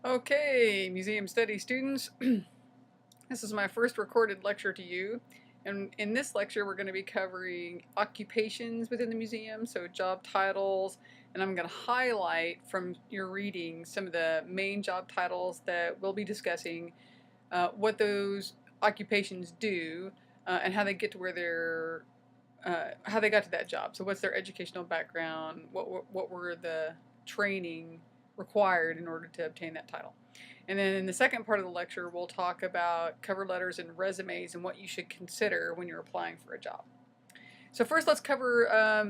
Okay, museum study students, this is my first recorded lecture to you, and in this lecture we're going to be covering occupations within the museum, so job titles, and I'm going to highlight from your reading some of the main job titles that we'll be discussing, what those occupations do, and how they get to where how they got to that job. So what's their educational background, what were the training required in order to obtain that title. And then in the second part of the lecture, we'll talk about cover letters and resumes and what you should consider when you're applying for a job. So first, let's cover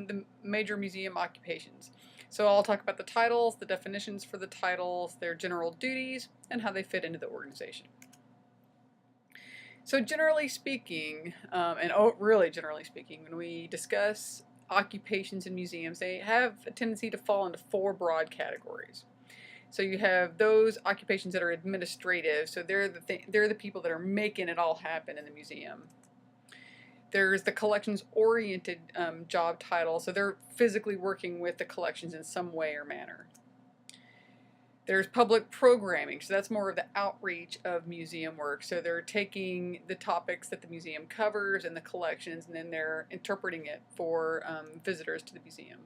the major museum occupations. So I'll talk about the titles, the definitions for the titles, their general duties, and how they fit into the organization. So generally speaking, really generally speaking, when we discuss occupations in museums, they have a tendency to fall into four broad categories. So you have those occupations that are administrative, so they're the people that are making it all happen in the museum. There's the collections-oriented job title, so they're physically working with the collections in some way or manner. There's public programming, so that's more of the outreach of museum work. So they're taking the topics that the museum covers and the collections, and then they're interpreting it for visitors to the museum,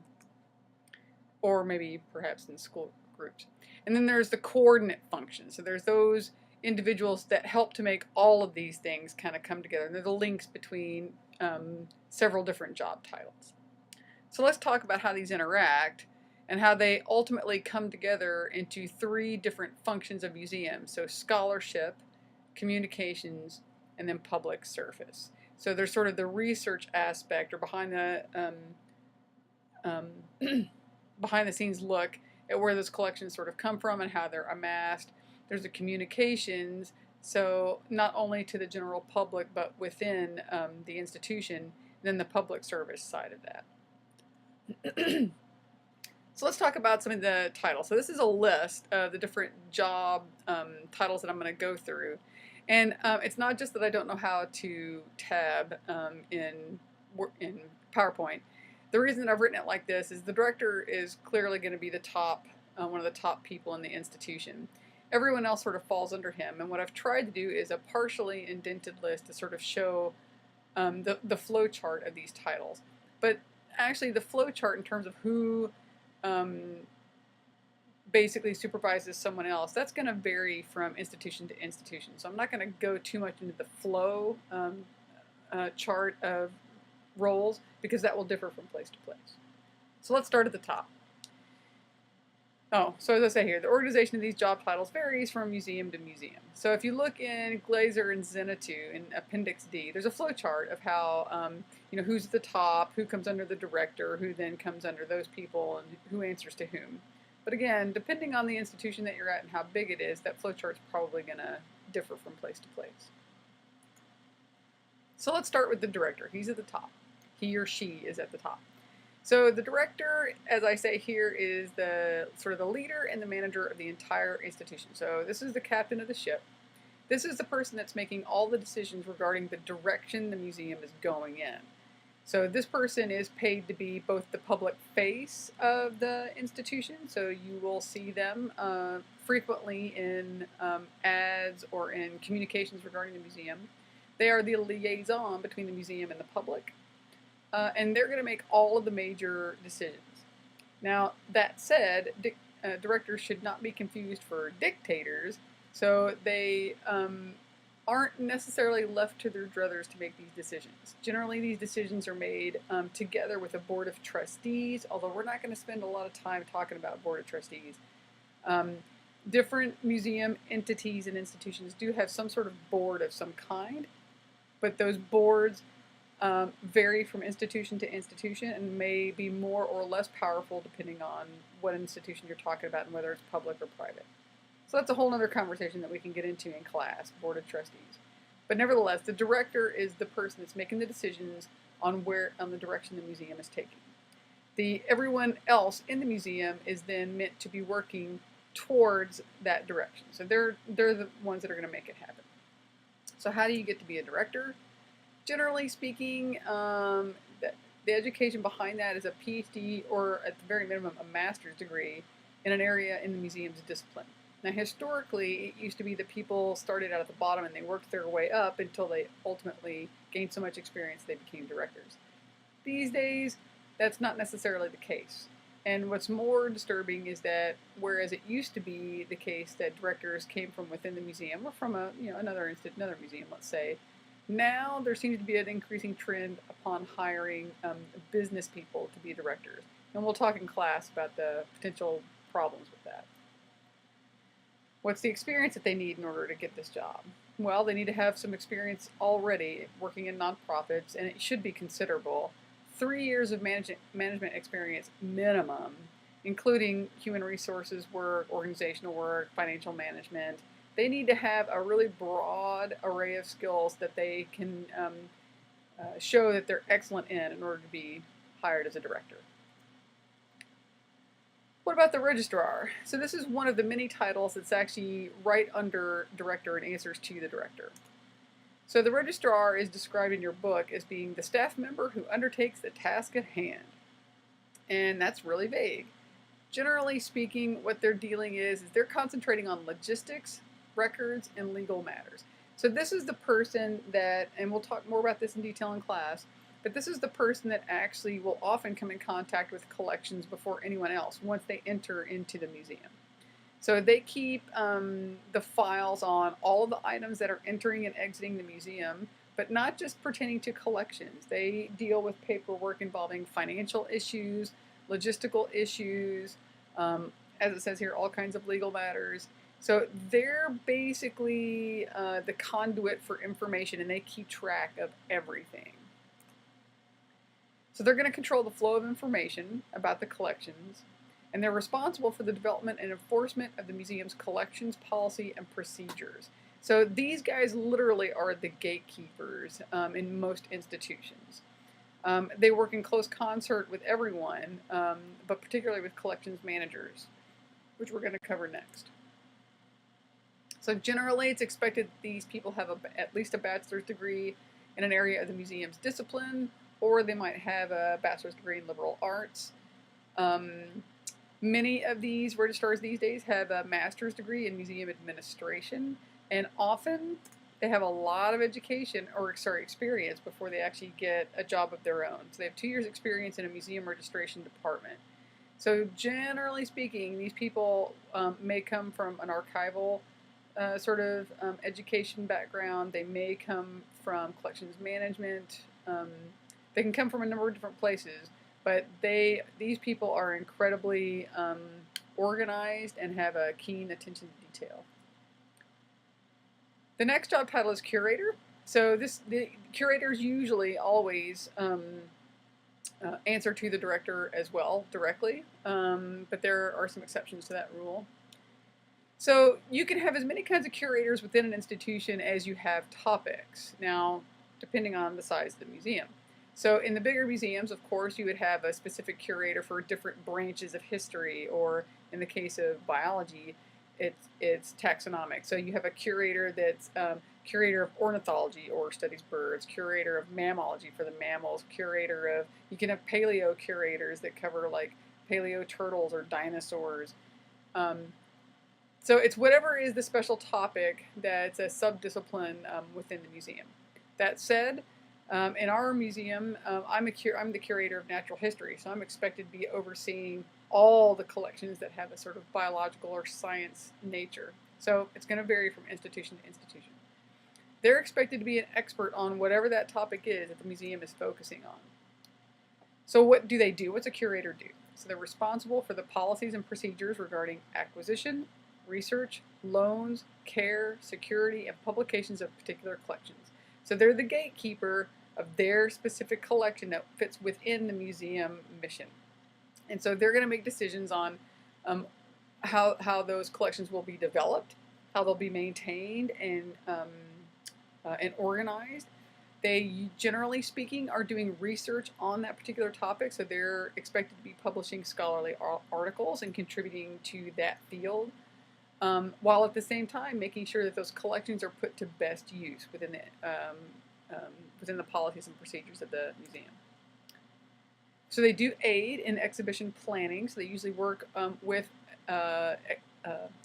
or maybe perhaps in school groups. And then there's the coordinate function. So there's those individuals that help to make all of these things kind of come together. And they're the links between several different job titles. So let's talk about how these interact and how they ultimately come together into three different functions of museums. So scholarship, communications, and then public service. So there's sort of the research aspect, or behind the scenes look at where those collections sort of come from and how they're amassed. There's the communications, so not only to the general public but within the institution, and then the public service side of that. So let's talk about some of the titles. So this is a list of the different job titles that I'm going to go through. And it's not just that I don't know how to tab in PowerPoint. The reason that I've written it like this is the director is clearly going to be the top, one of the top people in the institution. Everyone else sort of falls under him. And what I've tried to do is a partially indented list to sort of show the flow chart of these titles. But actually the flow chart in terms of who basically supervises someone else, that's going to vary from institution to institution. So I'm not going to go too much into the flow chart of roles, because that will differ from place to place. So let's start at the top. So as I say here, the organization of these job titles varies from museum to museum. So if you look in Glaser and Zenatu in Appendix D, there's a flow chart of how, who's at the top, who comes under the director, who then comes under those people, and who answers to whom. But again, depending on the institution that you're at and how big it is, that flow chart's probably going to differ from place to place. So let's start with the director. He's at the top. He or she is at the top. So the director, as I say here, is the sort of the leader and the manager of the entire institution. So this is the captain of the ship. This is the person that's making all the decisions regarding the direction the museum is going in. So this person is paid to be both the public face of the institution, so you will see them frequently in ads or in communications regarding the museum. They are the liaison between the museum and the public. And they're going to make all of the major decisions. Now, that said, directors should not be confused for dictators, so they aren't necessarily left to their druthers to make these decisions. Generally, these decisions are made together with a board of trustees, although we're not going to spend a lot of time talking about board of trustees. Different museum entities and institutions do have some sort of board of some kind, but those boards vary from institution to institution and may be more or less powerful depending on what institution you're talking about and whether it's public or private. So that's a whole other conversation that we can get into in class, board of trustees. But nevertheless, the director is the person that's making the decisions on the direction the museum is taking. Everyone else in the museum is then meant to be working towards that direction. So they're the ones that are going to make it happen. So how do you get to be a director? Generally speaking, the education behind that is a PhD, or at the very minimum a master's degree in an area in the museum's discipline. Now, historically, it used to be that people started out at the bottom and they worked their way up until they ultimately gained so much experience they became directors. These days, that's not necessarily the case. And what's more disturbing is that whereas it used to be the case that directors came from within the museum or from another museum, let's say, now there seems to be an increasing trend upon hiring business people to be directors. And we'll talk in class about the potential problems with that. What's the experience that they need in order to get this job? Well, they need to have some experience already working in nonprofits, and it should be considerable. 3 years of management experience minimum, including human resources work, organizational work, financial management. They need to have a really broad array of skills that they can show that they're excellent in order to be hired as a director. What about the registrar? So this is one of the many titles that's actually right under director and answers to the director. So the registrar is described in your book as being the staff member who undertakes the task at hand. And that's really vague. Generally speaking, what they're dealing is they're concentrating on logistics, records, and legal matters. So this is the person that, and we'll talk more about this in detail in class, but this is the person that actually will often come in contact with collections before anyone else once they enter into the museum. So they keep the files on all of the items that are entering and exiting the museum, but not just pertaining to collections. They deal with paperwork involving financial issues, logistical issues, as it says here, all kinds of legal matters. So they're basically the conduit for information, and they keep track of everything. So they're going to control the flow of information about the collections, and they're responsible for the development and enforcement of the museum's collections, policy, and procedures. So these guys literally are the gatekeepers in most institutions. They work in close concert with everyone, but particularly with collections managers, which we're going to cover next. So generally, it's expected that these people have at least a bachelor's degree in an area of the museum's discipline, or they might have a bachelor's degree in liberal arts. Many of these registrars these days have a master's degree in museum administration, and often they have a lot of experience before they actually get a job of their own. So they have 2 years experience in a museum registration department. So generally speaking, these people may come from an archival education background. They may come from collections management. They can come from a number of different places, but these people are incredibly organized and have a keen attention to detail. The next job title is curator. So the curators usually always answer to the director as well directly, but there are some exceptions to that rule. So you can have as many kinds of curators within an institution as you have topics, now depending on the size of the museum. So in the bigger museums, of course, you would have a specific curator for different branches of history, or in the case of biology, it's taxonomic. So you have a curator that's curator of ornithology or studies birds, curator of mammalogy for the mammals, you can have paleo curators that cover like paleo turtles or dinosaurs. So it's whatever is the special topic that's a subdiscipline within the museum. That said, in our museum, I'm the curator of natural history, so I'm expected to be overseeing all the collections that have a sort of biological or science nature. So it's going to vary from institution to institution. They're expected to be an expert on whatever that topic is that the museum is focusing on. So what do they do? What's a curator do? So they're responsible for the policies and procedures regarding acquisition, research, loans, care, security, and publications of particular collections. So they're the gatekeeper of their specific collection that fits within the museum mission. And so they're going to make decisions on how those collections will be developed, how they'll be maintained and organized. They, generally speaking, are doing research on that particular topic, so they're expected to be publishing scholarly articles and contributing to that field, while at the same time making sure that those collections are put to best use within the policies and procedures of the museum. So they do aid in exhibition planning, so they usually work with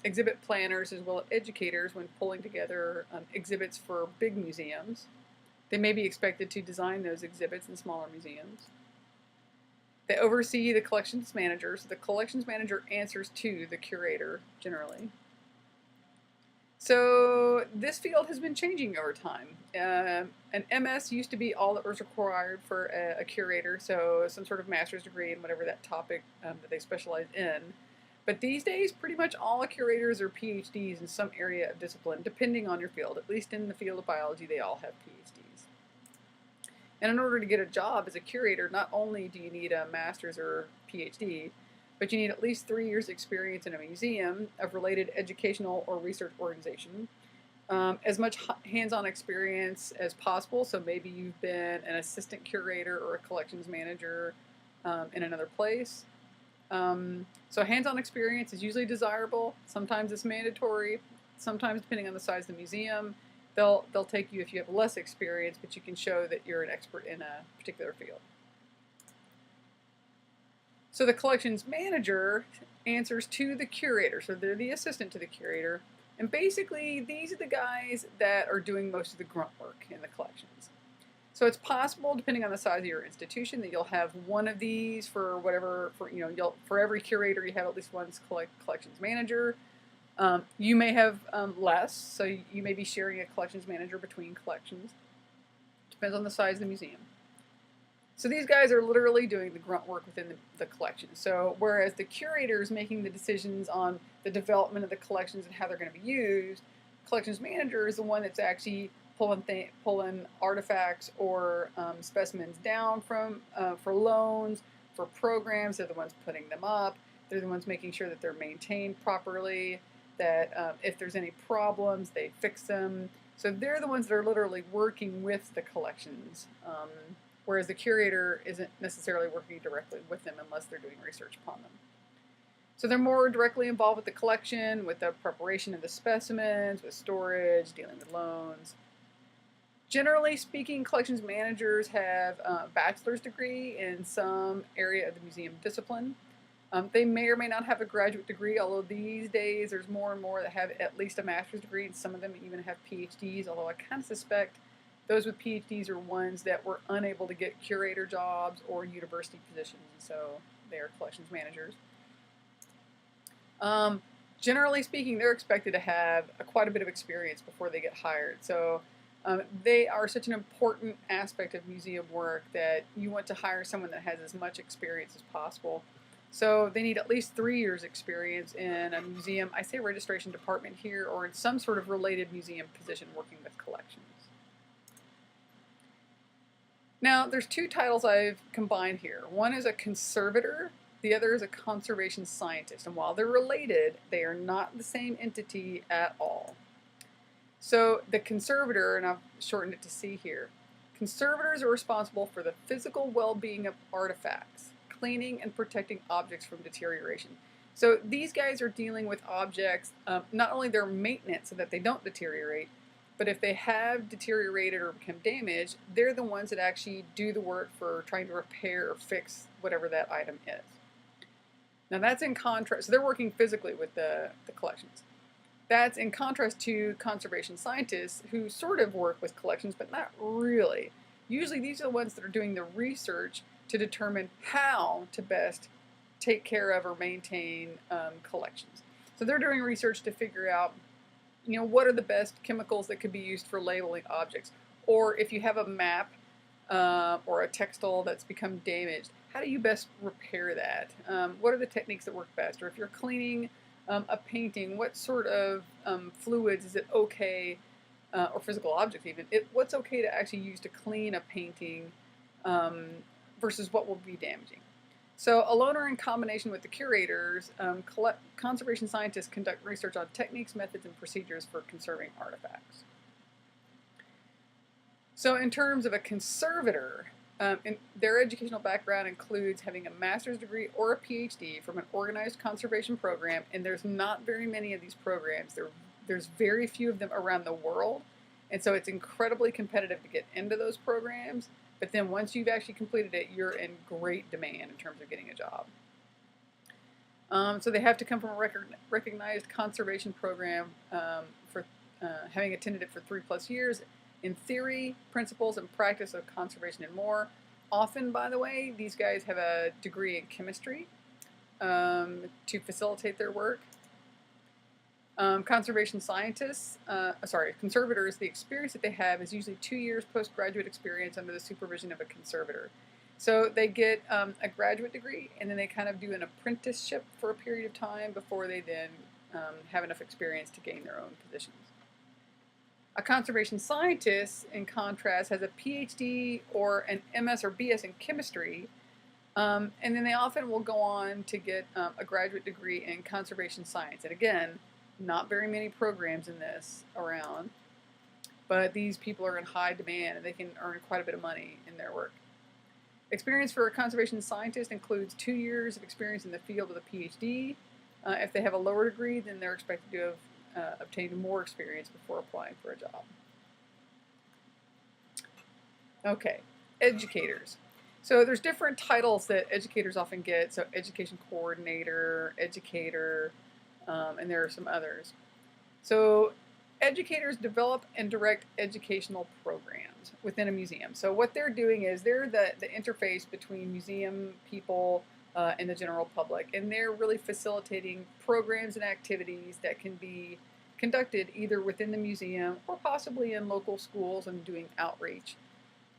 exhibit planners as well as educators when pulling together exhibits for big museums. They may be expected to design those exhibits in smaller museums. They oversee the collections manager, so the collections manager answers to the curator generally. So this field has been changing over time. An MS used to be all that was required for a curator, so some sort of master's degree in whatever that topic that they specialize in. But these days, pretty much all curators are PhDs in some area of discipline, depending on your field. At least in the field of biology, they all have PhDs. And in order to get a job as a curator, not only do you need a master's or PhD, but you need at least 3 years experience in a museum of related educational or research organization, as much hands-on experience as possible. So maybe you've been an assistant curator or a collections manager in another place. So hands-on experience is usually desirable. Sometimes it's mandatory. Sometimes, depending on the size of the museum, they'll take you if you have less experience, but you can show that you're an expert in a particular field. So the collections manager answers to the curator. So they're the assistant to the curator. And basically, these are the guys that are doing most of the grunt work in the collections. So it's possible, depending on the size of your institution, that you'll have one of these for whatever, for every curator, you have at least one collections manager. You may have less, so you may be sharing a collections manager between collections. Depends on the size of the museum. So these guys are literally doing the grunt work within the collection. So whereas the curator is making the decisions on the development of the collections and how they're going to be used, collections manager is the one that's actually pulling artifacts or specimens down from for loans, for programs. They're the ones putting them up. They're the ones making sure that they're maintained properly, that if there's any problems, they fix them. So they're the ones that are literally working with the collections, whereas the curator isn't necessarily working directly with them unless they're doing research upon them. So they're more directly involved with the collection, with the preparation of the specimens, with storage, dealing with loans. Generally speaking, collections managers have a bachelor's degree in some area of the museum discipline. They may or may not have a graduate degree, although these days there's more and more that have at least a master's degree, and some of them even have PhDs, although I kind of suspect those with PhDs are ones that were unable to get curator jobs or university positions, so they're collections managers. Generally speaking, they're expected to have quite a bit of experience before they get hired. So they are such an important aspect of museum work that you want to hire someone that has as much experience as possible. So they need at least 3 years experience in a museum, I say registration department here, or in some sort of related museum position working with collections. Now, there's two titles I've combined here. One is a conservator, the other is a conservation scientist. And while they're related, they are not the same entity at all. So the conservator, and I've shortened it to C here, conservators are responsible for the physical well-being of artifacts, cleaning and protecting objects from deterioration. So these guys are dealing with objects, not only their maintenance so that they don't deteriorate, but if they have deteriorated or become damaged, they're the ones that actually do the work for trying to repair or fix whatever that item is. Now that's in contrast, so they're working physically with the collections. That's in contrast to conservation scientists who sort of work with collections, but not really. Usually these are the ones that are doing the research to determine how to best take care of or maintain collections. So they're doing research to figure out, what are the best chemicals that could be used for labeling objects? Or if you have a map or a textile that's become damaged, how do you best repair that? What are the techniques that work best? Or if you're cleaning a painting, what sort of fluids is it okay, or physical objects even, what's okay to actually use to clean a painting versus what will be damaging? So alone or in combination with the curators, conservation scientists conduct research on techniques, methods, and procedures for conserving artifacts. So in terms of a conservator, their educational background includes having a master's degree or a PhD from an organized conservation program, and there's not very many of these programs. There's very few of them around the world, and so it's incredibly competitive to get into those programs. But then once you've actually completed it, you're in great demand in terms of getting a job. So they have to come from a recognized conservation program for having attended it for 3+ years in theory, principles, and practice of conservation and more. Often, by the way, these guys have a degree in chemistry to facilitate their work. Conservation scientists, conservators, the experience that they have is usually 2 years postgraduate experience under the supervision of a conservator. So they get a graduate degree, and then they kind of do an apprenticeship for a period of time before they then have enough experience to gain their own positions. A conservation scientist, in contrast, has a PhD or an MS or BS in chemistry, and then they often will go on to get a graduate degree in conservation science. And again, not very many programs in this around, but these people are in high demand and they can earn quite a bit of money in their work. Experience for a conservation scientist includes 2 years of experience in the field with a PhD. If they have a lower degree, then they're expected to have obtained more experience before applying for a job. Okay, educators. So there's different titles that educators often get. So education coordinator, educator, and there are some others. So educators develop and direct educational programs within a museum. So what they're doing is they're the interface between museum people and the general public, and they're really facilitating programs and activities that can be conducted either within the museum or possibly in local schools and doing outreach.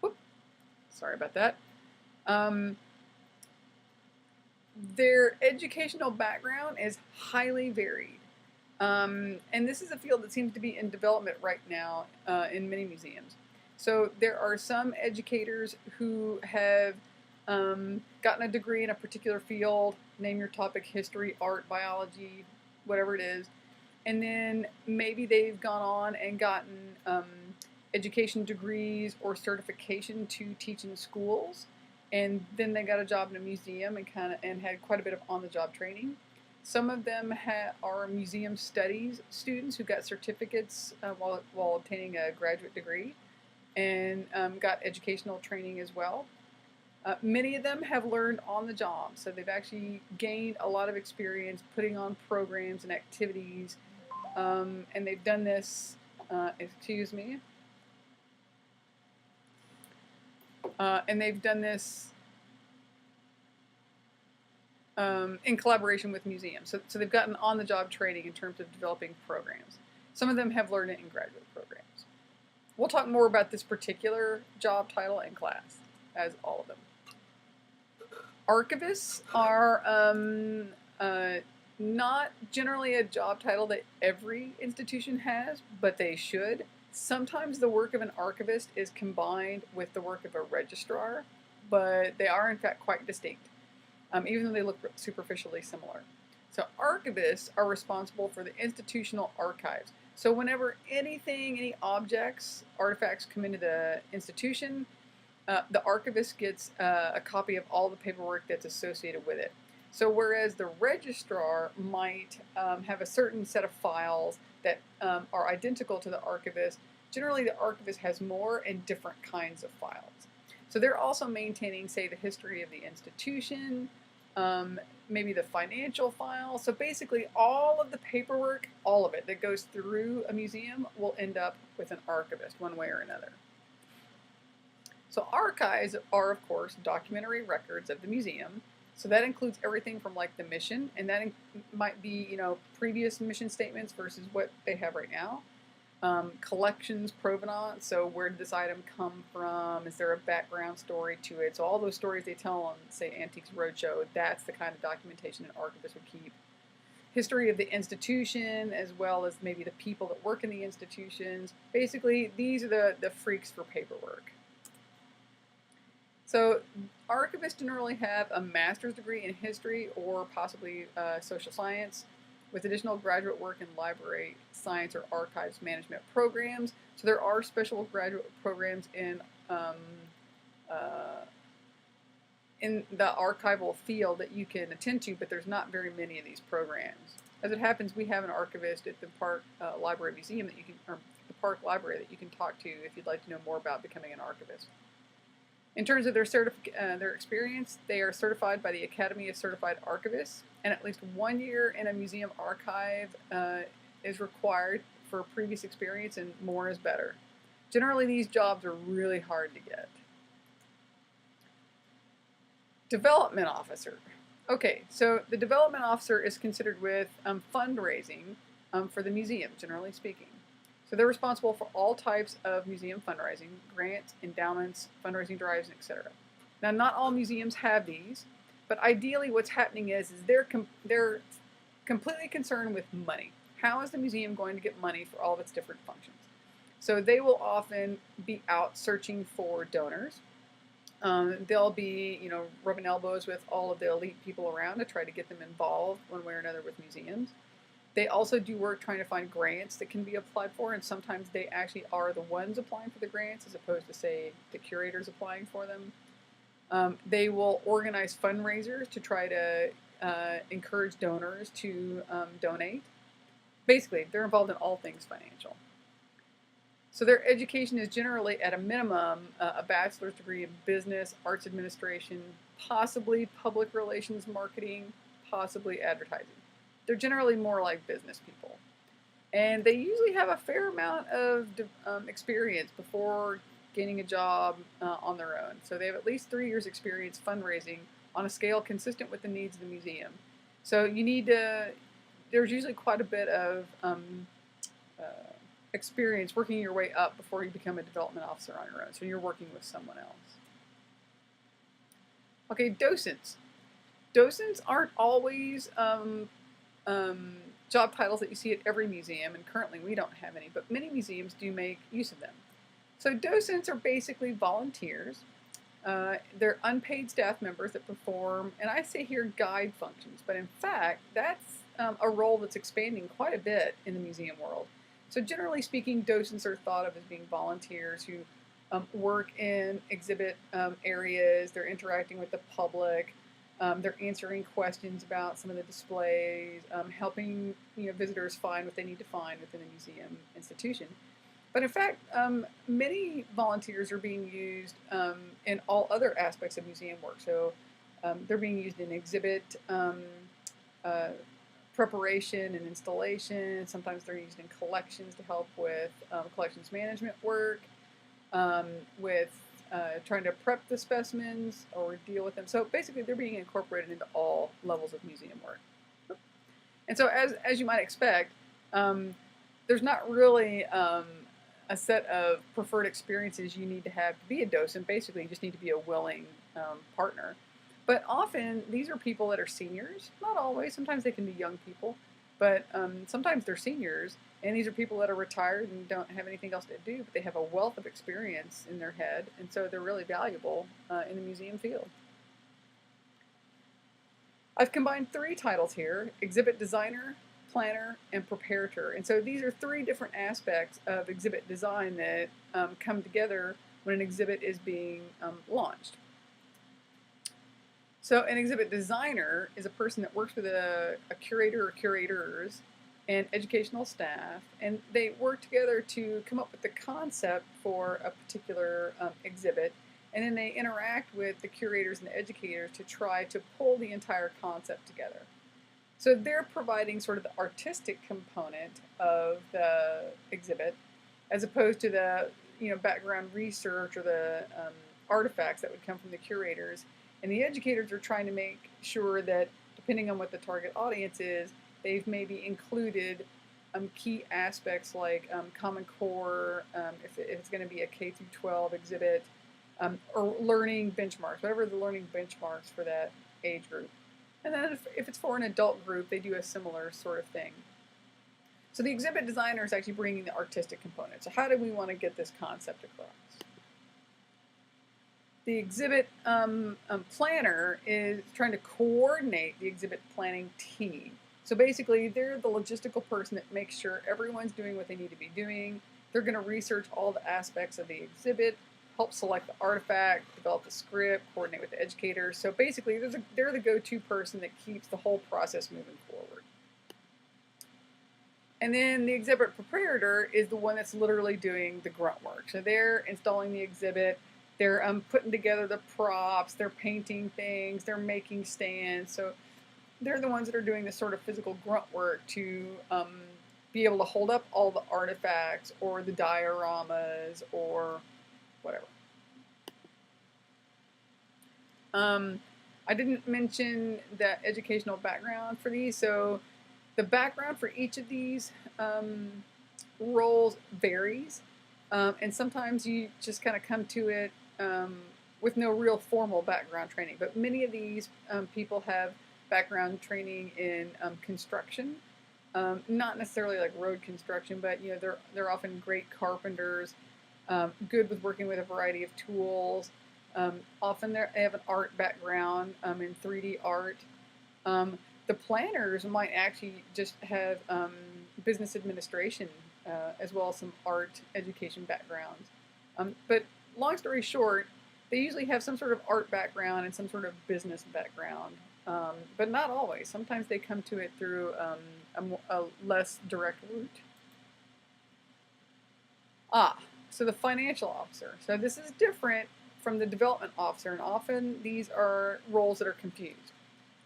Whoop, sorry about that. Their educational background is highly varied. And this is a field that seems to be in development right now in many museums. So there are some educators who have gotten a degree in a particular field, name your topic, history, art, biology, whatever it is, and then maybe they've gone on and gotten education degrees or certification to teach in schools, and then they got a job in a museum and had quite a bit of on-the-job training. Some of them are museum studies students who got certificates while obtaining a graduate degree and got educational training as well. Many of them have learned on the job, so they've actually gained a lot of experience putting on programs and activities, and they've done this, and they've done this in collaboration with museums. So they've gotten on-the-job training in terms of developing programs. Some of them have learned it in graduate programs. We'll talk more about this particular job title in class, as all of them. Archivists are not generally a job title that every institution has, but they should. Sometimes the work of an archivist is combined with the work of a registrar, but they are in fact quite distinct, even though they look superficially similar. So archivists are responsible for the institutional archives. So whenever any objects, artifacts come into the institution, the archivist gets a copy of all the paperwork that's associated with it. So whereas the registrar might have a certain set of files that are identical to the archivist, generally the archivist has more and different kinds of files. So they're also maintaining, say, the history of the institution, maybe the financial file. So basically all of the paperwork, all of it that goes through a museum will end up with an archivist one way or another. So archives are, of course, documentary records of the museum. So that includes everything from like the mission, and that might be, previous mission statements versus what they have right now. Collections, provenance, so where did this item come from? Is there a background story to it? So all those stories they tell on, say, Antiques Roadshow, that's the kind of documentation an archivist would keep. History of the institution, as well as maybe the people that work in the institutions. Basically, these are the freaks for paperwork. So archivists generally have a master's degree in history or possibly social science, with additional graduate work in library science or archives management programs. So there are special graduate programs in the archival field that you can attend to, but there's not very many of these programs. As it happens, we have an archivist at the Park Library Museum or the Park Library that you can talk to if you'd like to know more about becoming an archivist. In terms of their experience, they are certified by the Academy of Certified Archivists, and at least 1 year in a museum archive is required for previous experience, and more is better. Generally, these jobs are really hard to get. Development officer. Okay, so the development officer is considered with fundraising for the museum, generally speaking. So they're responsible for all types of museum fundraising, grants, endowments, fundraising drives, etc. Now, not all museums have these, but ideally what's happening is they're completely concerned with money. How is the museum going to get money for all of its different functions? So they will often be out searching for donors. They'll be, rubbing elbows with all of the elite people around to try to get them involved one way or another with museums. They also do work trying to find grants that can be applied for, and sometimes they actually are the ones applying for the grants as opposed to, say, the curators applying for them. They will organize fundraisers to try to encourage donors to donate. Basically, they're involved in all things financial. So their education is generally, at a minimum, a bachelor's degree in business, arts administration, possibly public relations marketing, possibly advertising. They're generally more like business people. And they usually have a fair amount of experience before gaining a job on their own. So they have at least 3 years experience fundraising on a scale consistent with the needs of the museum. So you need to, there's usually quite a bit of experience working your way up before you become a development officer on your own. So you're working with someone else. Okay, docents. Docents aren't always job titles that you see at every museum, and currently we don't have any, but many museums do make use of them. So docents are basically volunteers. They're unpaid staff members that perform, and I say here guide functions, but in fact that's a role that's expanding quite a bit in the museum world. So generally speaking, docents are thought of as being volunteers who work in exhibit areas, they're interacting with the public, they're answering questions about some of the displays, helping visitors find what they need to find within a museum institution. But in fact, many volunteers are being used in all other aspects of museum work. So they're being used in exhibit preparation and installation. Sometimes they're used in collections to help with collections management work, with trying to prep the specimens or deal with them. So basically they're being incorporated into all levels of museum work. And so as you might expect, there's not really a set of preferred experiences you need to have to be a docent. Basically, you just need to be a willing partner. But often, these are people that are seniors. Not always. Sometimes they can be young people. But sometimes they're seniors. And these are people that are retired and don't have anything else to do. But they have a wealth of experience in their head. And so they're really valuable in the museum field. I've combined 3 titles here: exhibit designer, planner, and preparator. And so these are 3 different aspects of exhibit design that come together when an exhibit is being launched. So an exhibit designer is a person that works with a curator or curators and educational staff, and they work together to come up with the concept for a particular exhibit, and then they interact with the curators and the educators to try to pull the entire concept together. So they're providing sort of the artistic component of the exhibit, as opposed to the background research or the artifacts that would come from the curators. And the educators are trying to make sure that, depending on what the target audience is, they've maybe included key aspects like Common Core, if it's going to be a K through 12 exhibit, or learning benchmarks, whatever the learning benchmarks for that age group. And then if it's for an adult group, they do a similar sort of thing. So the exhibit designer is actually bringing the artistic component. So how do we want to get this concept across? The exhibit planner is trying to coordinate the exhibit planning team. So basically, they're the logistical person that makes sure everyone's doing what they need to be doing. They're going to research all the aspects of the exhibit, help select the artifact, develop the script, coordinate with the educators. So basically, they're the go-to person that keeps the whole process moving forward. And then the exhibit preparator is the one that's literally doing the grunt work. So they're installing the exhibit, They're putting together the props, they're painting things, they're making stands. So they're the ones that are doing this sort of physical grunt work to be able to hold up all the artifacts or the dioramas or whatever. I didn't mention the educational background for these, so the background for each of these roles varies, and sometimes you just kind of come to it with no real formal background training. But many of these people have background training in construction, not necessarily like road construction, but they're often great carpenters, good with working with a variety of tools. Often they have an art background in 3D art. The planners might actually just have business administration as well as some art education backgrounds. But long story short, they usually have some sort of art background and some sort of business background, but not always. Sometimes they come to it through a less direct route. So the financial officer. So this is different from the development officer, and often these are roles that are confused.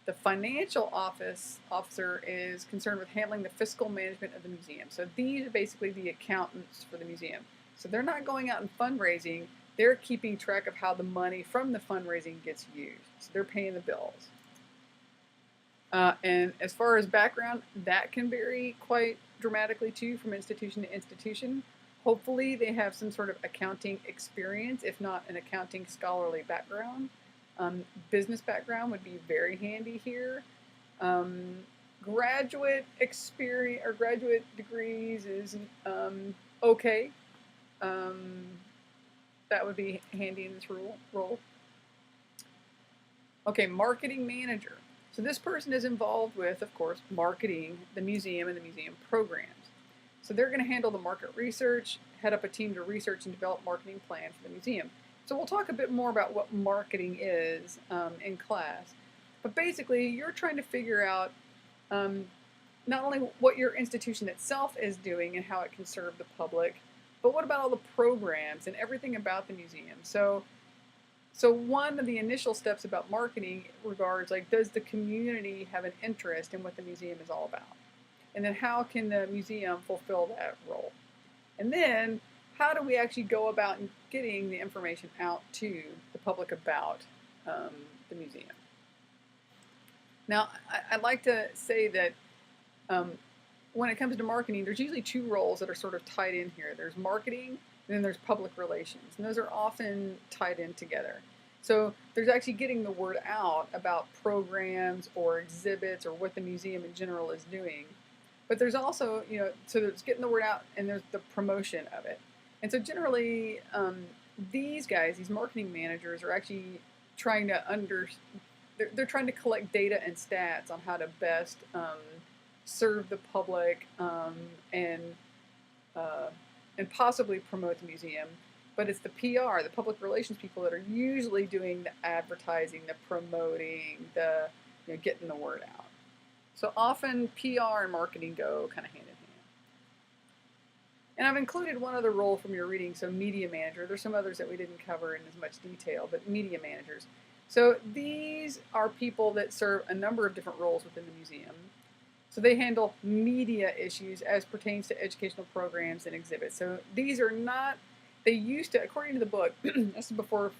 The financial officer is concerned with handling the fiscal management of the museum. So these are basically the accountants for the museum. So they're not going out and fundraising, they're keeping track of how the money from the fundraising gets used. So they're paying the bills. And as far as background, that can vary quite dramatically too from institution to institution. Hopefully they have some sort of accounting experience, if not an accounting scholarly background. Business background would be very handy here. Graduate experience or graduate degrees is okay. That would be handy in this role. Okay, marketing manager. So this person is involved with, of course, marketing the museum and the museum programs. So they're going to handle the market research, head up a team to research and develop marketing plans for the museum. So we'll talk a bit more about what marketing is in class. But basically, you're trying to figure out not only what your institution itself is doing and how it can serve the public, but what about all the programs and everything about the museum. So one of the initial steps about marketing regards, like, does the community have an interest in what the museum is all about? And then how can the museum fulfill that role? And then how do we actually go about getting the information out to the public about the museum? Now, I'd like to say that when it comes to marketing, there's usually two roles that are sort of tied in here. There's marketing, and then there's public relations. And those are often tied in together. So there's actually getting the word out about programs or exhibits or what the museum in general is doing. But there's also, so there's getting the word out and there's the promotion of it. And so generally, these guys, these marketing managers, are actually trying to they're trying to collect data and stats on how to best serve the public and possibly promote the museum. But it's the PR, the public relations people, that are usually doing the advertising, the promoting, the getting the word out. So often PR and marketing go kind of hand in hand. And I've included one other role from your reading, so media manager. There's some others that we didn't cover in as much detail, but media managers. So these are people that serve a number of different roles within the museum. So they handle media issues as pertains to educational programs and exhibits. So these are not, they used to, according to the book, this is before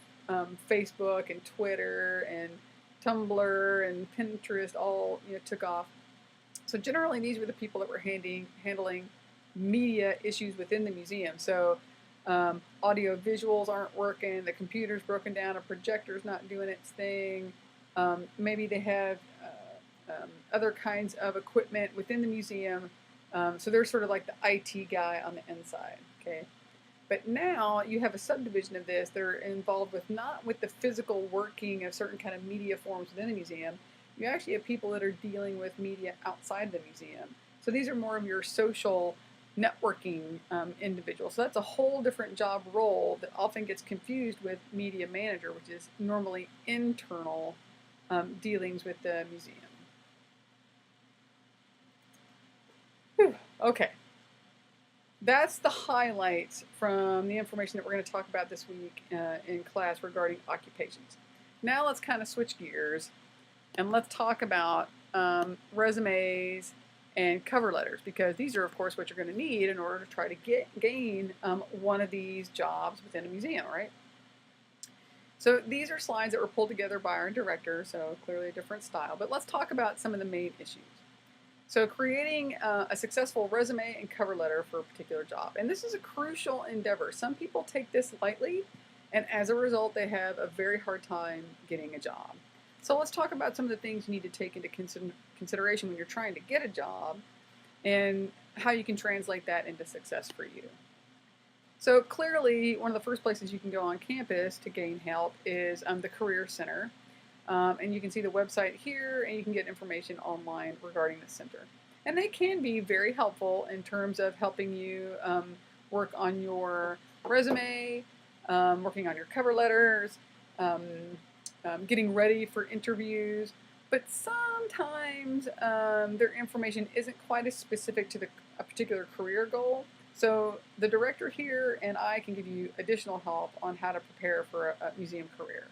Facebook and Twitter and Tumblr and Pinterest all took off. So generally these were the people that were handling media issues within the museum. So audio visuals aren't working, the computer's broken down, a projector's not doing its thing. Maybe they have other kinds of equipment within the museum. So they're sort of like the IT guy on the inside. Okay. But now you have a subdivision of this. They're involved with not with the physical working of certain kind of media forms within the museum. You actually have people that are dealing with media outside the museum. So these are more of your social networking individuals. So that's a whole different job role that often gets confused with media manager, which is normally internal dealings with the museum. Whew. Okay. that's the highlights from the information that we're going to talk about this week in class regarding occupations. Now let's kind of switch gears and let's talk about resumes and cover letters, because these are, of course, what you're going to need in order to try to gain one of these jobs within a museum, right? So these are slides that were pulled together by our director, so clearly a different style. But let's talk about some of the main issues. So creating a successful resume and cover letter for a particular job. And this is a crucial endeavor. Some people take this lightly, and as a result, they have a very hard time getting a job. So let's talk about some of the things you need to take into consideration when you're trying to get a job and how you can translate that into success for you. So clearly, one of the first places you can go on campus to gain help is the Career Center. And you can see the website here, and you can get information online regarding the center. And they can be very helpful in terms of helping you work on your resume, working on your cover letters, getting ready for interviews. But sometimes their information isn't quite as specific to a particular career goal. So the director here and I can give you additional help on how to prepare for a museum career.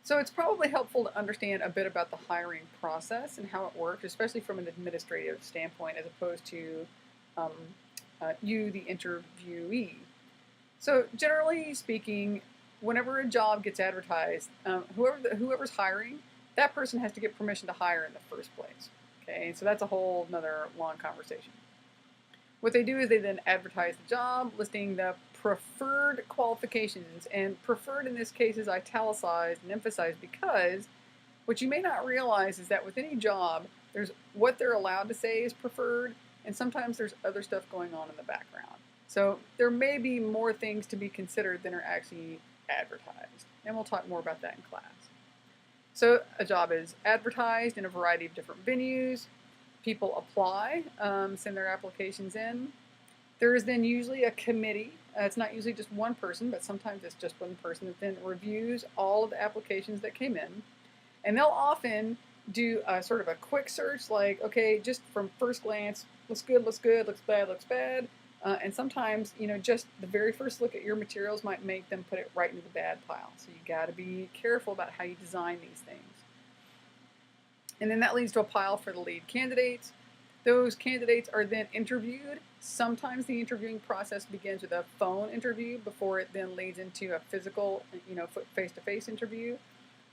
So it's probably helpful to understand a bit about the hiring process and how it works, especially from an administrative standpoint, as opposed to you, the interviewee. So generally speaking, whenever a job gets advertised, whoever's hiring, that person has to get permission to hire in the first place. Okay, so that's a whole another long conversation. What they do is they then advertise the job, listing the preferred qualifications, and preferred in this case is italicized and emphasized because what you may not realize is that with any job, there's what they're allowed to say is preferred, and sometimes there's other stuff going on in the background. So there may be more things to be considered than are actually advertised, and we'll talk more about that in class. So a job is advertised in a variety of different venues. People apply, send their applications in. There is then usually a committee. It's not usually just one person, but sometimes it's just one person that then reviews all of the applications that came in. And they'll often do a sort of a quick search, like, okay, just from first glance, looks good, looks good, looks bad, looks bad. And sometimes, just the very first look at your materials might make them put it right into the bad pile. So you got to be careful about how you design these things. And then that leads to a pile for the lead candidates. Those candidates are then interviewed. Sometimes the interviewing process begins with a phone interview before it then leads into a physical, face-to-face interview.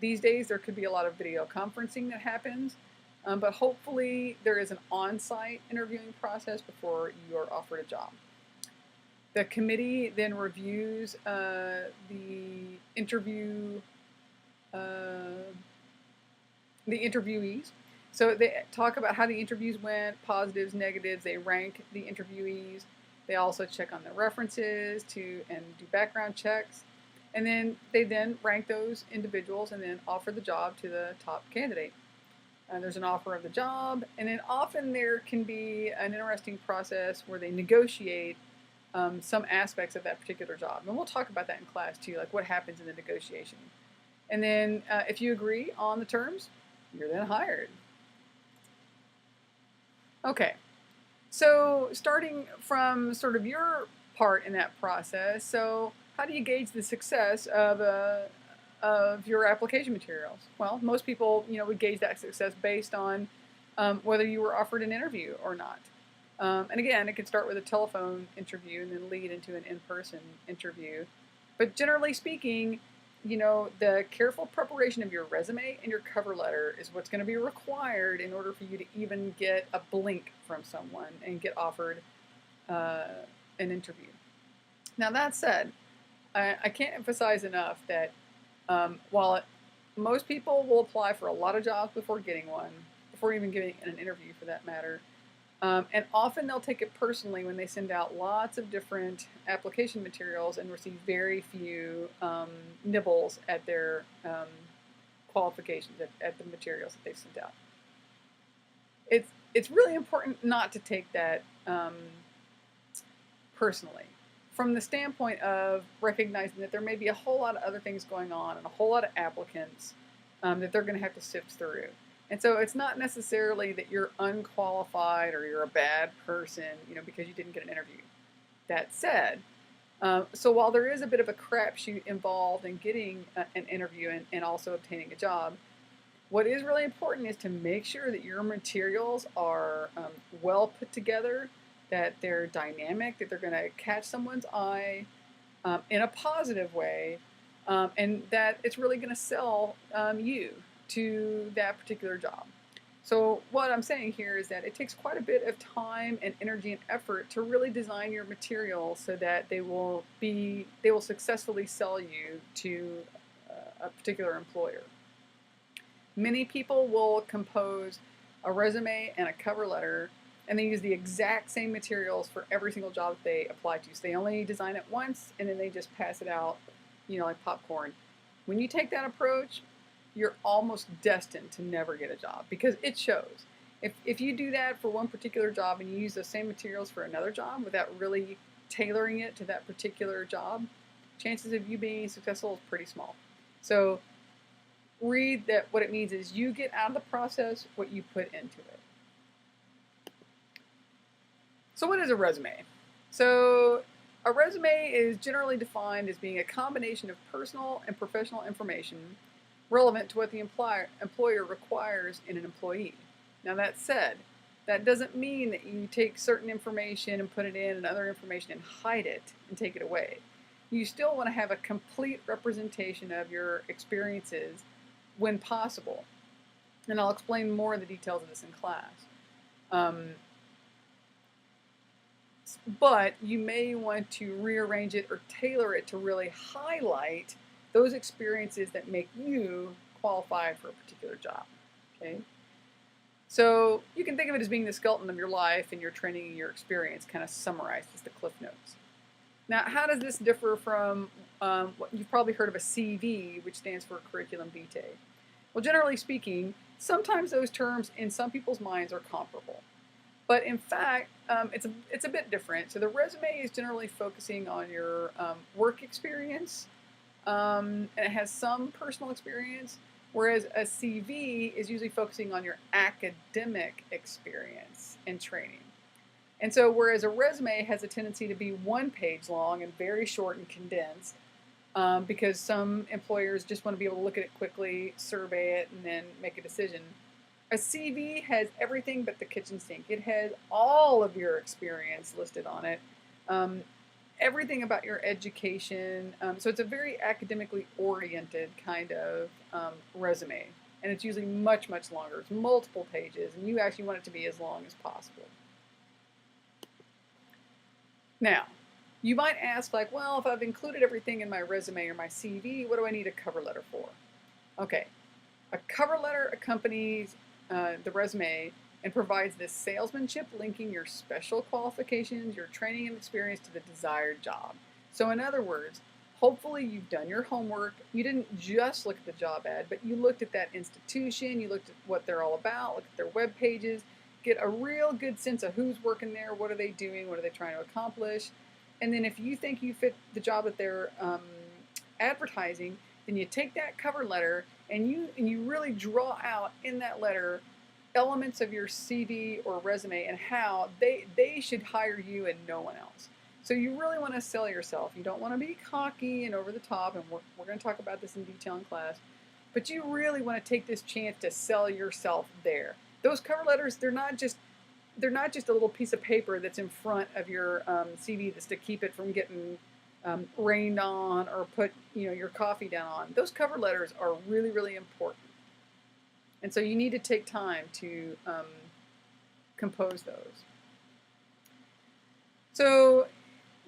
These days there could be a lot of video conferencing that happens, but hopefully there is an on-site interviewing process before you are offered a job. The committee then reviews the interviewees. So they talk about how the interviews went, positives, negatives. They rank the interviewees. They also check on their references and do background checks. And then they then rank those individuals and then offer the job to the top candidate. There's an offer of the job, and then often there can be an interesting process where they negotiate some aspects of that particular job. And we'll talk about that in class too, like what happens in the negotiation. And then if you agree on the terms, you're then hired. Okay, so starting from sort of your part in that process, so how do you gauge the success of your application materials? Well, most people, would gauge that success based on whether you were offered an interview or not. And again, it could start with a telephone interview and then lead into an in-person interview. But generally speaking, the careful preparation of your resume and your cover letter is what's going to be required in order for you to even get a blink from someone and get offered an interview. Now, that said, I can't emphasize enough that while most people will apply for a lot of jobs before getting one, before even getting an interview for that matter, and often they'll take it personally when they send out lots of different application materials and receive very few nibbles at their qualifications, at the materials that they've sent out. It's really important not to take that personally, from the standpoint of recognizing that there may be a whole lot of other things going on and a whole lot of applicants that they're going to have to sift through. And so it's not necessarily that you're unqualified or you're a bad person, because you didn't get an interview. That said, so while there is a bit of a crapshoot involved in getting an interview and also obtaining a job, what is really important is to make sure that your materials are well put together, that they're dynamic, that they're going to catch someone's eye in a positive way, and that it's really going to sell you to that particular job. So what I'm saying here is that it takes quite a bit of time and energy and effort to really design your material so that they will successfully sell you to a particular employer. Many people will compose a resume and a cover letter, and they use the exact same materials for every single job that they apply to. So they only design it once, and then they just pass it out, like popcorn. When you take that approach, you're almost destined to never get a job, because it shows. If you do that for one particular job and you use those same materials for another job without really tailoring it to that particular job, chances of you being successful is pretty small. So read that what it means is you get out of the process what you put into it. So what is a resume? So a resume is generally defined as being a combination of personal and professional information relevant to what the employer requires in an employee. Now that said, that doesn't mean that you take certain information and put it in and other information and hide it and take it away. You still want to have a complete representation of your experiences when possible. And I'll explain more of the details of this in class. But you may want to rearrange it or tailor it to really highlight those experiences that make you qualify for a particular job. Okay? So you can think of it as being the skeleton of your life and your training and your experience, kind of summarized as the Cliff Notes. Now, how does this differ from what you've probably heard of a CV, which stands for curriculum vitae? Well, generally speaking, sometimes those terms in some people's minds are comparable. But in fact, it's a bit different. So the resume is generally focusing on your work experience, and it has some personal experience, whereas a CV is usually focusing on your academic experience and training. And so whereas a resume has a tendency to be 1 page long and very short and condensed, because some employers just want to be able to look at it quickly, survey it, and then make a decision. A CV has everything but the kitchen sink. It has all of your experience listed on it, everything about your education. So it's a very academically oriented kind of resume. And it's usually much, much longer. It's multiple pages, and you actually want it to be as long as possible. Now, you might ask, like, well, if I've included everything in my resume or my CV, what do I need a cover letter for? Okay, a cover letter accompanies the resume and provides this salesmanship linking your special qualifications, your training and experience to the desired job. So in other words, hopefully you've done your homework. You didn't just look at the job ad, but you looked at that institution, you looked at what they're all about, look at their web pages, get a real good sense of who's working there, what are they doing, what are they trying to accomplish. And then if you think you fit the job that they're advertising, then you take that cover letter and you really draw out in that letter elements of your CV or resume and how they should hire you and no one else. So you really want to sell yourself. You don't want to be cocky and over the top, and we're going to talk about this in detail in class, but you really want to take this chance to sell yourself there. Those cover letters, they're not just a little piece of paper that's in front of your CV that's to keep it from getting rained on or put your coffee down on. Those cover letters are really, really important. And so you need to take time to compose those. So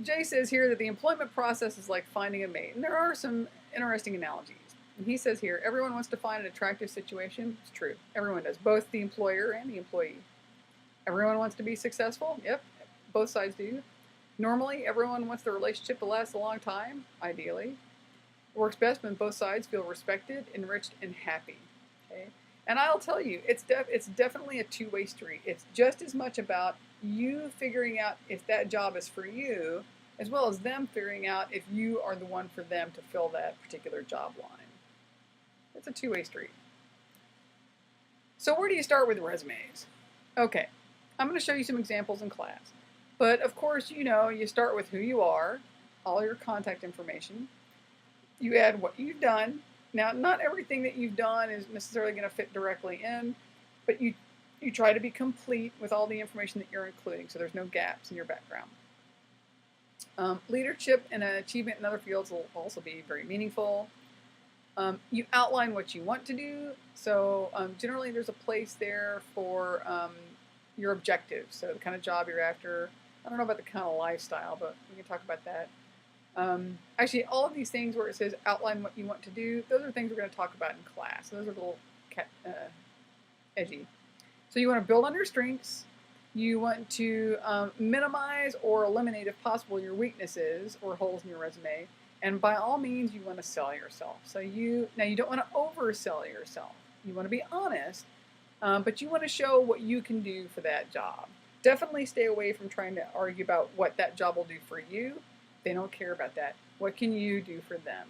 Jay says here that the employment process is like finding a mate. And there are some interesting analogies. And he says here, everyone wants to find an attractive situation. It's true. Everyone does, both the employer and the employee. Everyone wants to be successful. Yep, both sides do. Normally, everyone wants the relationship to last a long time, ideally. It works best when both sides feel respected, enriched, and happy. Okay? And I'll tell you, it's definitely a two-way street. It's just as much about you figuring out if that job is for you, as well as them figuring out if you are the one for them to fill that particular job line. It's a two-way street. So where do you start with resumes? Okay, I'm going to show you some examples in class. But of course, you start with who you are, all your contact information. You add what you've done. Now, not everything that you've done is necessarily going to fit directly in, but you try to be complete with all the information that you're including, so there's no gaps in your background. Leadership and achievement in other fields will also be very meaningful. You outline what you want to do, so generally there's a place there for your objectives, so the kind of job you're after. I don't know about the kind of lifestyle, but we can talk about that. Actually, all of these things where it says outline what you want to do, those are things we're going to talk about in class. So those are a little edgy. So you want to build on your strengths. You want to minimize or eliminate, if possible, your weaknesses or holes in your resume. And by all means, you want to sell yourself. So you don't want to oversell yourself. You want to be honest, but you want to show what you can do for that job. Definitely stay away from trying to argue about what that job will do for you. They don't care about that. What can you do for them?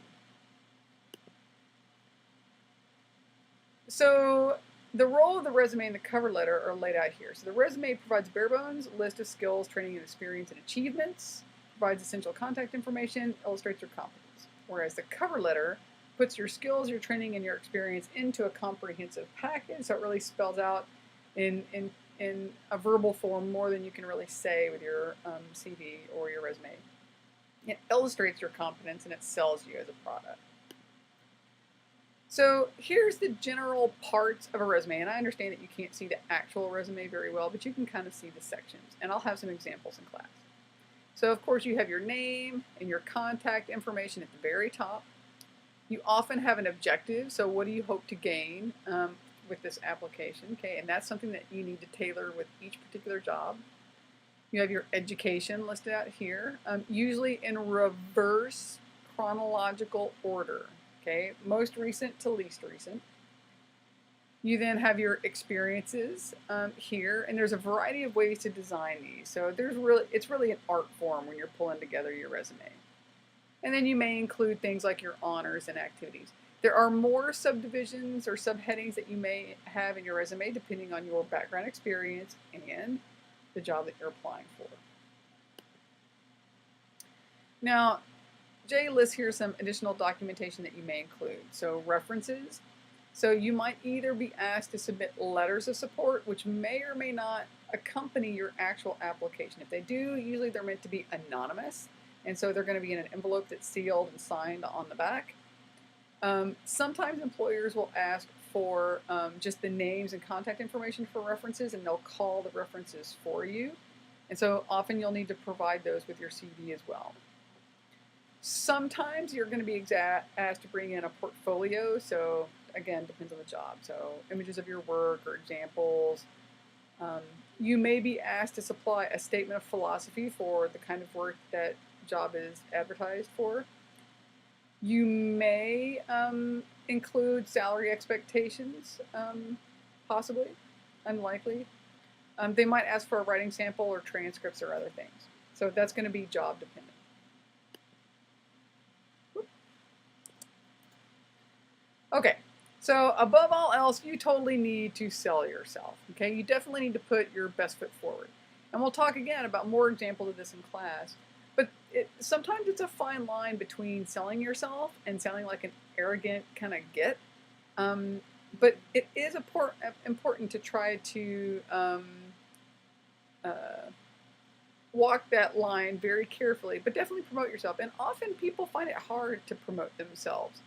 So the role of the resume and the cover letter are laid out here. So the resume provides bare bones, list of skills, training, and experience and achievements, provides essential contact information, illustrates your competence. Whereas the cover letter puts your skills, your training, and your experience into a comprehensive package, so it really spells out in a verbal form more than you can really say with your CV or your resume. It illustrates your competence and it sells you as a product. So here's the general parts of a resume, and I understand that you can't see the actual resume very well, but you can kind of see the sections, and I'll have some examples in class. So of course you have your name and your contact information at the very top. You often have an objective, so what do you hope to gain with this application? Okay, and that's something that you need to tailor with each particular job. You have your education listed out here, usually in reverse chronological order. Okay, most recent to least recent. You then have your experiences here, and there's a variety of ways to design these. So it's really an art form when you're pulling together your resume. And then you may include things like your honors and activities. There are more subdivisions or subheadings that you may have in your resume depending on your background experience and the job that you're applying for. Now, Jay lists here some additional documentation that you may include. So references. So you might either be asked to submit letters of support, which may or may not accompany your actual application. If they do, usually they're meant to be anonymous, and so they're going to be in an envelope that's sealed and signed on the back. Sometimes employers will ask for just the names and contact information for references, and they'll call the references for you. And so often you'll need to provide those with your CV as well. Sometimes you're going to be asked to bring in a portfolio, so again, depends on the job. So images of your work or examples. You may be asked to supply a statement of philosophy for the kind of work that job is advertised for. You may include salary expectations, possibly, unlikely. They might ask for a writing sample or transcripts or other things. So that's going to be job dependent. Okay, so above all else, you totally need to sell yourself. Okay, you definitely need to put your best foot forward. And we'll talk again about more examples of this in class. But sometimes it's a fine line between selling yourself and sounding like an arrogant kind of git. But it is important to try to walk that line very carefully, but definitely promote yourself. And often people find it hard to promote themselves.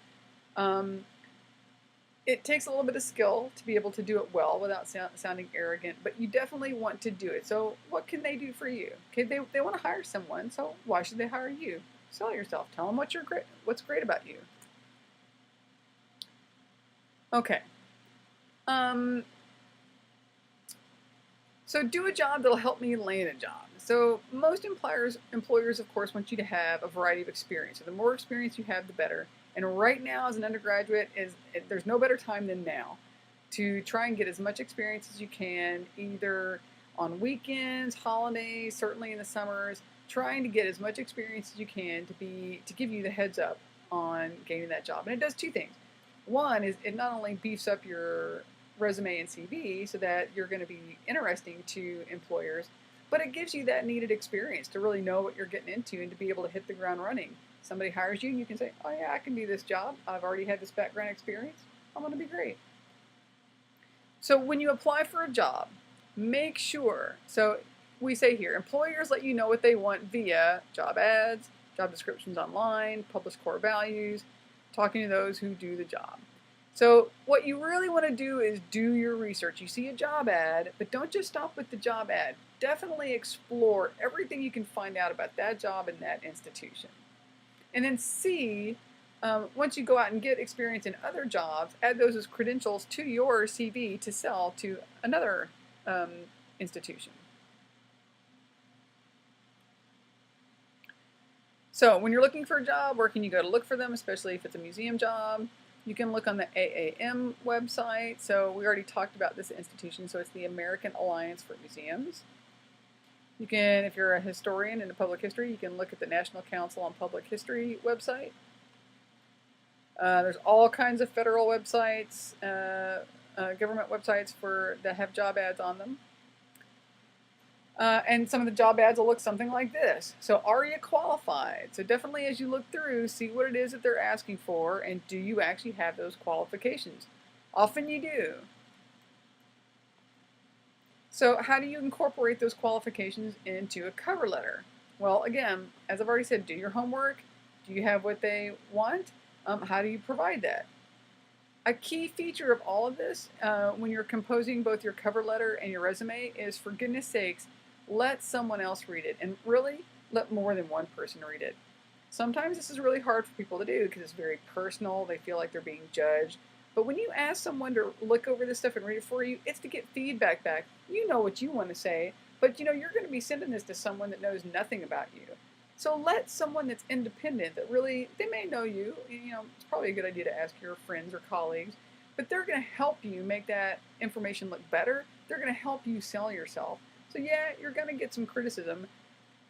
It takes a little bit of skill to be able to do it well without sounding arrogant, but you definitely want to do it. So what can they do for you? Okay, they want to hire someone, so why should they hire you? Sell yourself. Tell them what's great about you. Okay. So do a job that'll help me land a job. So most employers, of course, want you to have a variety of experience. So the more experience you have, the better. And right now, as an undergraduate, there's no better time than now to try and get as much experience as you can, either on weekends, holidays, certainly in the summers, trying to get as much experience as you can to give you the heads up on gaining that job. And it does two things. One is it not only beefs up your resume and CV so that you're going to be interesting to employers, but it gives you that needed experience to really know what you're getting into and to be able to hit the ground running. Somebody hires you and you can say, oh yeah, I can do this job. I've already had this background experience. I'm going to be great. So when you apply for a job, make sure, so we say here, employers let you know what they want via job ads, job descriptions online, published core values, talking to those who do the job. So what you really want to do is do your research. You see a job ad, but don't just stop with the job ad. Definitely explore everything you can find out about that job and that institution. And then C, once you go out and get experience in other jobs, add those as credentials to your CV to sell to another institution. So when you're looking for a job, where can you go to look for them, especially if it's a museum job? You can look on the AAM website. So we already talked about this institution, so it's the American Alliance for Museums. You can, if you're a historian into public history, you can look at the National Council on Public History website. There's all kinds of federal websites, government websites that have job ads on them. And some of the job ads will look something like this. So are you qualified? So definitely as you look through, see what it is that they're asking for, and do you actually have those qualifications? Often you do. So how do you incorporate those qualifications into a cover letter? Well, again, as I've already said, do your homework. Do you have what they want? How do you provide that? A key feature of all of this, when you're composing both your cover letter and your resume, is, for goodness sakes, let someone else read it, and really let more than one person read it. Sometimes this is really hard for people to do because it's very personal. They feel like they're being judged. But when you ask someone to look over this stuff and read it for you, it's to get feedback back. You know what you want to say, but you're going to be sending this to someone that knows nothing about you. So let someone that's independent, that really, they may know you, it's probably a good idea to ask your friends or colleagues, but they're going to help you make that information look better. They're going to help you sell yourself. So yeah, you're going to get some criticism,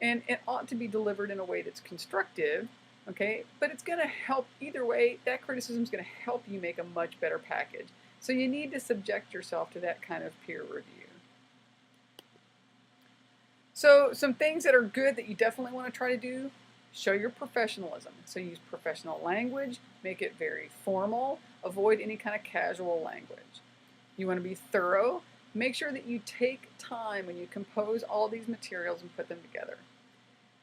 and it ought to be delivered in a way that's constructive, okay? But it's going to help either way. That criticism is going to help you make a much better package. So you need to subject yourself to that kind of peer review. So some things that are good that you definitely want to try to do: show your professionalism. So use professional language, make it very formal, avoid any kind of casual language. You want to be thorough. Make sure that you take time when you compose all these materials and put them together.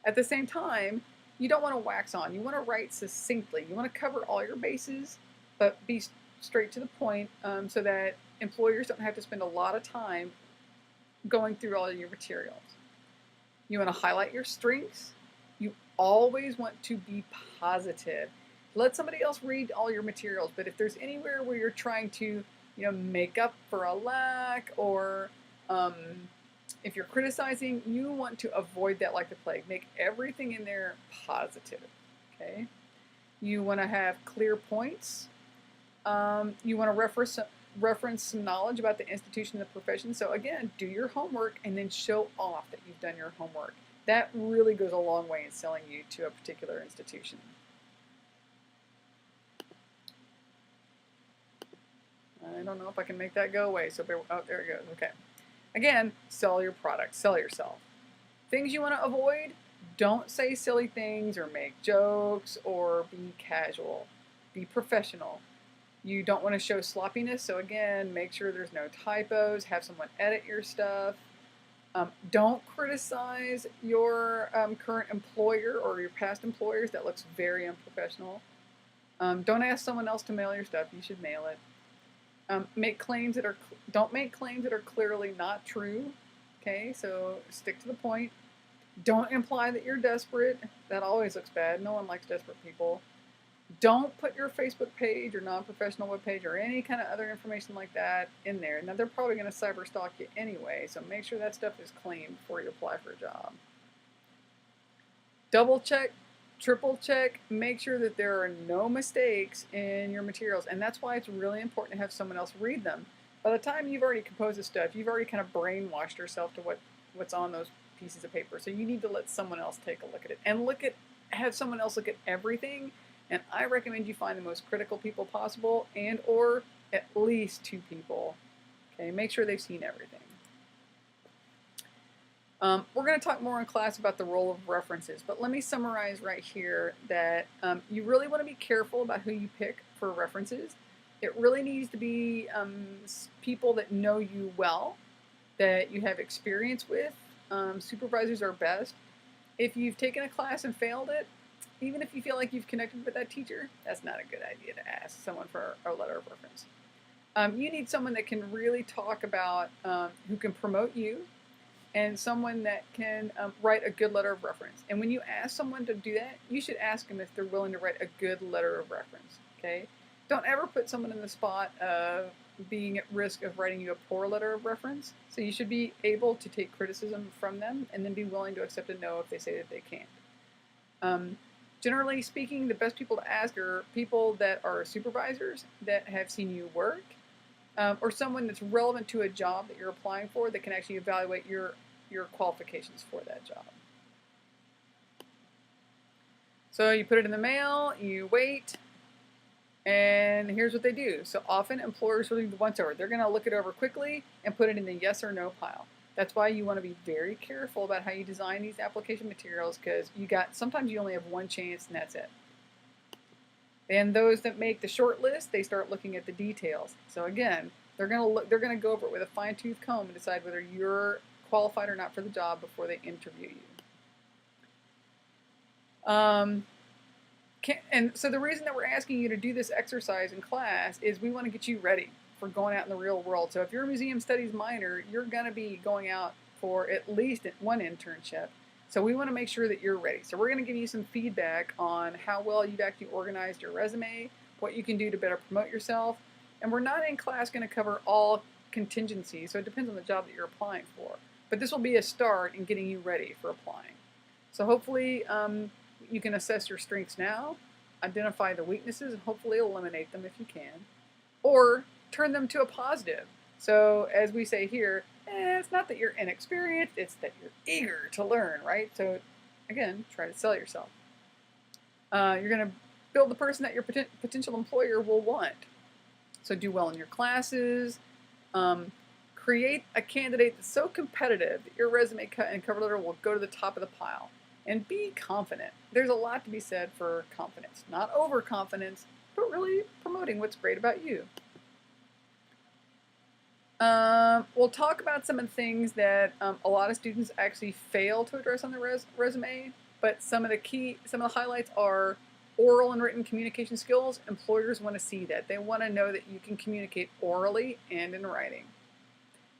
At the same time, you don't want to wax on. You want to write succinctly. You want to cover all your bases, but be straight to the point, so that employers don't have to spend a lot of time going through all of your materials. You want to highlight your strengths. You always want to be positive. Let somebody else read all your materials, but if there's anywhere where you're trying to make up for a lack, or if you're criticizing, you want to avoid that like the plague. Make everything in there positive, okay? You want to have clear points. You want to reference some knowledge about the institution and the profession. So again, do your homework and then show off that you've done your homework. That really goes a long way in selling you to a particular institution. I don't know if I can make that go away, so oh, there it goes. Okay. Again, sell your product, sell yourself. Things you want to avoid: don't say silly things or make jokes or be casual. Be professional. You don't want to show sloppiness, so again, make sure there's no typos. Have someone edit your stuff. Don't criticize your current employer or your past employers. That looks very unprofessional. Don't ask someone else to mail your stuff. You should mail it. Don't make claims that are clearly not true. Okay, so stick to the point. Don't imply that you're desperate. That always looks bad. No one likes desperate people. Don't put your Facebook page or non-professional web page or any kind of other information like that in there. Now, they're probably going to cyber stalk you anyway, so make sure that stuff is clean before you apply for a job. Double check, triple check, make sure that there are no mistakes in your materials, and that's why it's really important to have someone else read them. By the time you've already composed this stuff, you've already kind of brainwashed yourself to what's on those pieces of paper, so you need to let someone else take a look at it, and have someone else look at everything. And I recommend you find the most critical people possible, and or at least 2 people Okay, make sure they've seen everything. We're going to talk more in class about the role of references, but let me summarize right here that you really want to be careful about who you pick for references. It really needs to be people that know you well, that you have experience with. Supervisors are best. If you've taken a class and failed it, even if you feel like you've connected with that teacher, that's not a good idea to ask someone for a letter of reference. You need someone that can really talk about who can promote you, and someone that can write a good letter of reference. And when you ask someone to do that, you should ask them if they're willing to write a good letter of reference. Okay? Don't ever put someone in the spot of being at risk of writing you a poor letter of reference. So you should be able to take criticism from them and then be willing to accept a no if they say that they can't. Generally speaking, the best people to ask are people that are supervisors that have seen you work, or someone that's relevant to a job that you're applying for that can actually evaluate your qualifications for that job. So you put it in the mail, you wait, and here's what they do. So often employers will leave the once over. They're going to look it over quickly and put it in the yes or no pile. That's why you want to be very careful about how you design these application materials, because sometimes you only have one chance and that's it. And those that make the short list, they start looking at the details. So again, they're going to go over it with a fine-tooth comb and decide whether you're qualified or not for the job before they interview you. And so the reason that we're asking you to do this exercise in class is we want to get you ready for going out in the real world. So if you're a museum studies minor, you're going to be going out for at least one internship. So we want to make sure that you're ready. So we're going to give you some feedback on how well you've actually organized your resume, what you can do to better promote yourself. And we're not in class going to cover all contingencies, so it depends on the job that you're applying for. But this will be a start in getting you ready for applying. So hopefully you can assess your strengths now, identify the weaknesses, and hopefully eliminate them if you can, or turn them to a positive. So as we say here, it's not that you're inexperienced, it's that you're eager to learn, right? So again, try to sell yourself. You're going to build the person that your potential employer will want. So do well in your classes. Create a candidate that's so competitive that your resume and cover letter will go to the top of the pile. And be confident. There's a lot to be said for confidence. Not overconfidence, but really promoting what's great about you. We'll talk about some of the things that a lot of students actually fail to address on their resume, but some of the highlights are oral and written communication skills. Employers want to see that. They want to know that you can communicate orally and in writing.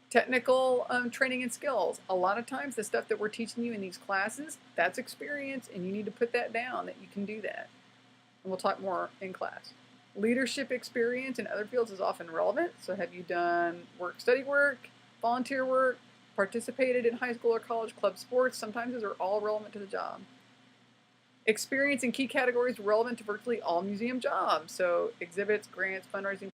Technical training and skills. A lot of times the stuff that we're teaching you in these classes, that's experience, and you need to put that down that you can do that. And we'll talk more in class. Leadership experience in other fields is often relevant. So have you done study work, volunteer work, participated in high school or college club sports? Sometimes those are all relevant to the job. Experience in key categories relevant to virtually all museum jobs. So exhibits, grants, fundraising